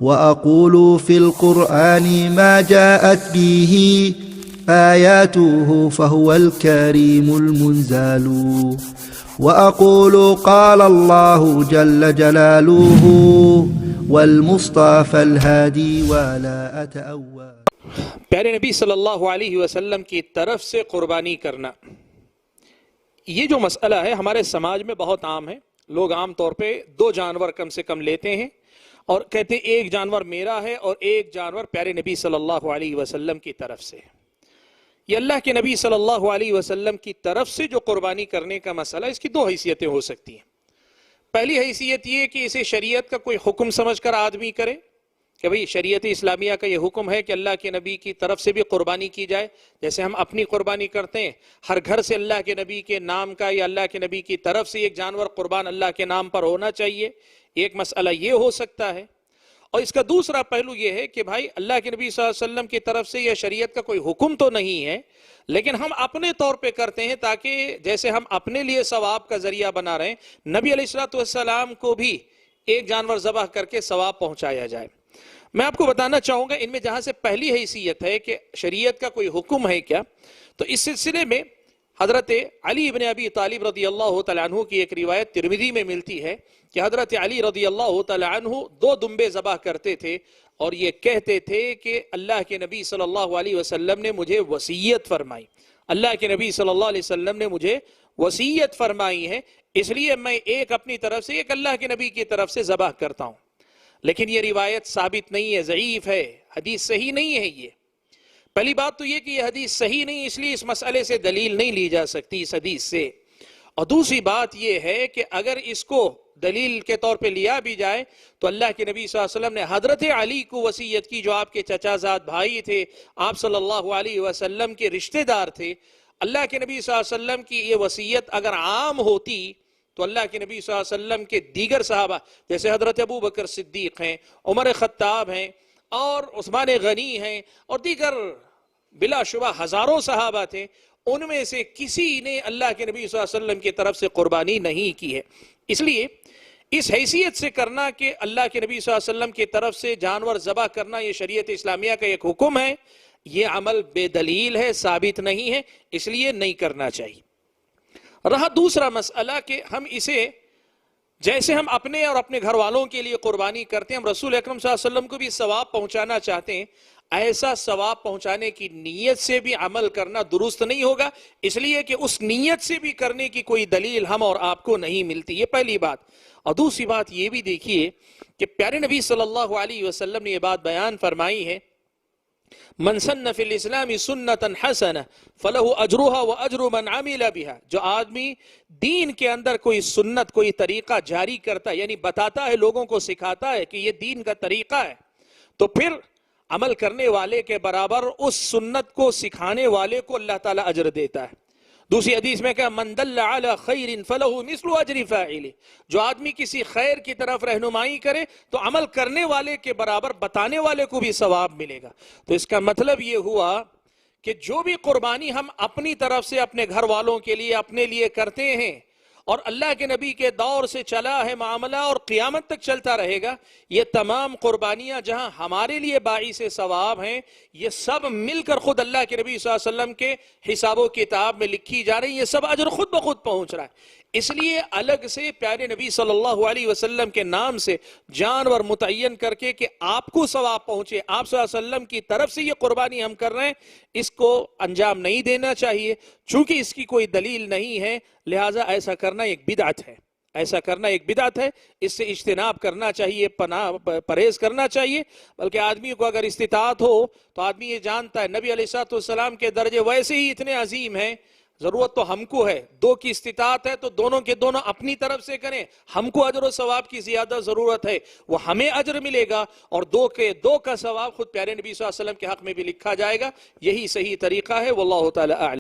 وأقول في القرآن ما جاءت به آياته فهو الكريم المنزال وأقول قال الله جل جلاله والمصطفى الهادي ولا أتأوى۔ پیارے نبی صلی اللہ علیہ وسلم کی طرف سے قربانی کرنا، یہ جو مسئلہ ہے ہمارے سماج میں بہت عام ہے۔ لوگ عام طور پہ 2 جانور کم سے کم لیتے ہیں اور کہتے ہیں ایک جانور میرا ہے اور ایک جانور پیارے نبی صلی اللہ علیہ وسلم کی طرف سے۔ یہ اللہ کے نبی صلی اللہ علیہ وسلم کی طرف سے جو قربانی کرنے کا مسئلہ، اس کی 2 حیثیتیں ہو سکتی ہیں۔ پہلی حیثیت یہ کہ اسے شریعت کا کوئی حکم سمجھ کر آدمی کرے کہ بھئی شریعت اسلامیہ کا یہ حکم ہے کہ اللہ کے نبی کی طرف سے بھی قربانی کی جائے، جیسے ہم اپنی قربانی کرتے ہیں، ہر گھر سے اللہ کے نبی کے نام کا یا اللہ کے نبی کی طرف سے ایک جانور قربان اللہ کے نام پر ہونا چاہیے۔ ایک مسئلہ یہ ہو سکتا ہے، اور اس کا دوسرا پہلو یہ ہے کہ بھائی اللہ کے نبی صلی اللہ علیہ وسلم کی طرف سے یہ شریعت کا کوئی حکم تو نہیں ہے، لیکن ہم اپنے طور پہ کرتے ہیں تاکہ جیسے ہم اپنے لیے ثواب کا ذریعہ بنا رہے ہیں، نبی علیہ السلام کو بھی ایک جانور ذبح کر کے ثواب پہنچایا جائے۔ میں آپ کو بتانا چاہوں گا ان میں جہاں سے پہلی حیثیت ہے کہ شریعت کا کوئی حکم ہے کیا، تو اس سلسلے میں حضرت علی ابن ابی طالب رضی اللہ تعالیٰ عنہ کی ایک روایت ترمذی میں ملتی ہے کہ حضرت علی رضی اللہ تعالیٰ عنہ 2 دمبے ذبح کرتے تھے اور یہ کہتے تھے کہ اللہ کے نبی صلی اللہ علیہ وسلم نے مجھے وصیت فرمائی، اللہ کے نبی صلی اللہ علیہ وسلم نے مجھے وصیت فرمائی ہے، اس لیے میں ایک اپنی طرف سے ایک اللہ کے نبی کی طرف سے ذبح کرتا ہوں۔ لیکن یہ روایت ثابت نہیں ہے، ضعیف ہے، حدیث صحیح نہیں ہے۔ یہ پہلی بات تو یہ کہ یہ حدیث صحیح نہیں، اس لیے اس مسئلے سے دلیل نہیں لی جا سکتی اس حدیث سے، اور دوسری بات یہ ہے کہ اگر اس کو دلیل کے طور پہ لیا بھی جائے تو اللہ کے نبی صلی اللہ علیہ وسلم نے حضرت علی کو وصیت کی، جو آپ کے چچا زاد بھائی تھے، آپ صلی اللہ علیہ وسلم کے رشتہ دار تھے۔ اللہ کے نبی صلی اللہ علیہ وسلم کی یہ وصیت اگر عام ہوتی تو اللہ کے نبی صلی اللہ علیہ وسلم کے دیگر صحابہ جیسے حضرت ابو بکر صدیق ہیں، عمر خطاب ہیں اور عثمان غنی ہیں اور دیگر بلا شبہ ہزاروں صحابہ تھے، ان میں سے کسی نے اللہ کے نبی صلی اللہ علیہ وسلم کی طرف سے قربانی نہیں کی ہے۔ اس لیے اس حیثیت سے کرنا کہ اللہ کے نبی صلی اللہ علیہ وسلم کی طرف سے جانور ذبح کرنا یہ شریعت اسلامیہ کا ایک حکم ہے، یہ عمل بے دلیل ہے، ثابت نہیں ہے، اس لیے نہیں کرنا چاہیے۔ رہا دوسرا مسئلہ کہ ہم اسے جیسے ہم اپنے اور اپنے گھر والوں کے لیے قربانی کرتے ہیں، ہم رسول اکرم صلی اللہ علیہ وسلم کو بھی ثواب پہنچانا چاہتے ہیں، ایسا ثواب پہنچانے کی نیت سے بھی عمل کرنا درست نہیں ہوگا، اس لیے کہ اس نیت سے بھی کرنے کی کوئی دلیل ہم اور آپ کو نہیں ملتی۔ یہ پہلی بات۔ اور دوسری بات یہ بھی دیکھیے کہ پیارے نبی صلی اللہ علیہ وسلم نے یہ بات بیان فرمائی ہے، من سن فی الاسلام سنتا حسنہ فلہ اجرها واجر من عمل بها، جو آدمی دین کے اندر کوئی سنت، کوئی طریقہ جاری کرتا ہے، یعنی بتاتا ہے، لوگوں کو سکھاتا ہے کہ یہ دین کا طریقہ ہے، تو پھر عمل کرنے والے کے برابر اس سنت کو سکھانے والے کو اللہ تعالیٰ اجر دیتا ہے۔ دوسری حدیث میں کہا من دل علی خیر فلہ مثل اجر فاعلہ، جو آدمی کسی خیر کی طرف رہنمائی کرے تو عمل کرنے والے کے برابر بتانے والے کو بھی ثواب ملے گا۔ تو اس کا مطلب یہ ہوا کہ جو بھی قربانی ہم اپنی طرف سے اپنے گھر والوں کے لیے اپنے لیے کرتے ہیں اور اللہ کے نبی کے دور سے چلا ہے معاملہ اور قیامت تک چلتا رہے گا، یہ تمام قربانیاں جہاں ہمارے لیے باعث ثواب ہیں، یہ سب مل کر خود اللہ کے نبی صلی اللہ علیہ وسلم کے حساب و کتاب میں لکھی جا رہی ہیں، یہ سب اجر خود بخود پہنچ رہا ہے۔ اس لیے الگ سے پیارے نبی صلی اللہ علیہ وسلم کے نام سے جانور متعین کر کے کہ آپ کو ثواب پہنچے، آپ صلی اللہ علیہ وسلم کی طرف سے یہ قربانی ہم کر رہے ہیں، اس کو انجام نہیں دینا چاہیے، چونکہ اس کی کوئی دلیل نہیں ہے، لہٰذا ایسا کرنا ایک بدعت ہے، ایسا کرنا ایک بدعت ہے، اس سے اجتناب کرنا چاہیے، پرہیز کرنا چاہیے۔ بلکہ آدمی کو اگر استطاعت ہو تو آدمی یہ جانتا ہے نبی علیہ السلام کے درجے ویسے ہی اتنے عظیم ہیں، ضرورت تو ہم کو ہے، 2 کی استطاعت ہے تو دونوں کے دونوں اپنی طرف سے کریں، ہم کو اجر و ثواب کی زیادہ ضرورت ہے، وہ ہمیں اجر ملے گا اور 2 کا ثواب خود پیارے نبی صلی اللہ علیہ وسلم کے حق میں بھی لکھا جائے گا۔ یہی صحیح طریقہ ہے، واللہ تعالی اعلم۔